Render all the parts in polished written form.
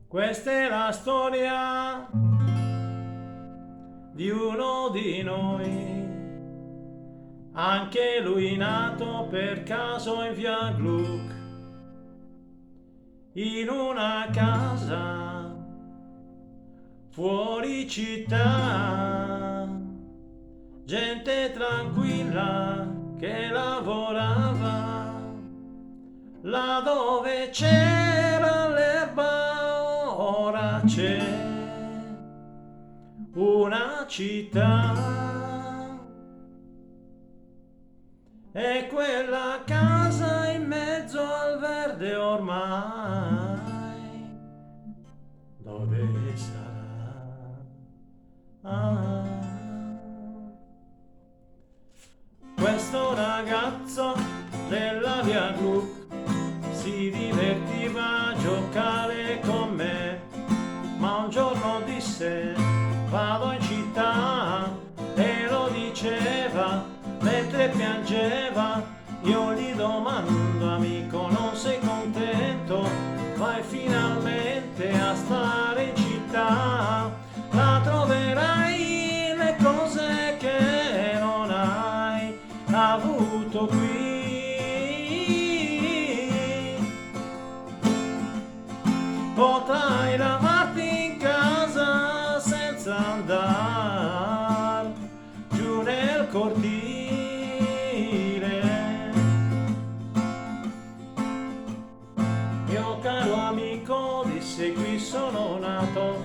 Questa è la storia di uno di noi, anche lui nato per caso in via Gluck, in una casa fuori città, gente tranquilla che lavorava, là dove c'era l'erba ora c'è una città, e quella casa in mezzo al verde ormai, dove sarà? Questo ragazzo della via Gluck si divertiva a giocare con me, ma un giorno disse vado in città, e lo diceva mentre piangeva. Io gli domando, amico, non sei contento? Vai finalmente a stare in città, la troverai le cose che non hai avuto qui. Potrai lavarti in casa senza andare giù nel cortile. Mio caro amico, disse, qui sono nato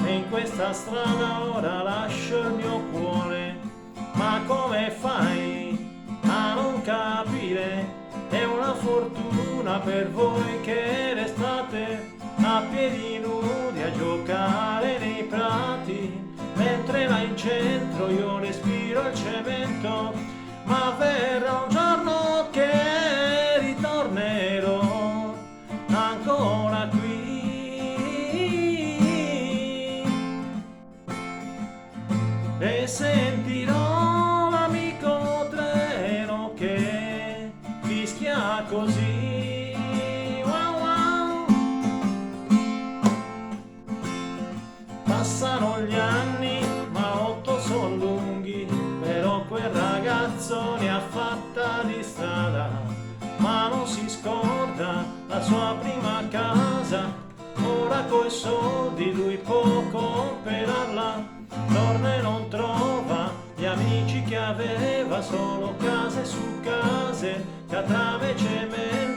e in questa strada ora lascio il mio cuore. Ma come fai a non capire? È una fortuna per voi che restate a piedi nudi a giocare nei prati, mentre là in centro io respiro il cemento. Ma verrà un giorno che ritornerò ancora qui e sentirò l'amico treno che fischia così. Wow, wow. Passano gli anni, ma 8 sono lunghi, però quel ragazzo ne ha fatta di strada, ma non si scorda la sua prima casa. Ora coi soldi lui può comprarla, torna e non trova gli amici che aveva, solo case su case, catrame e cemento.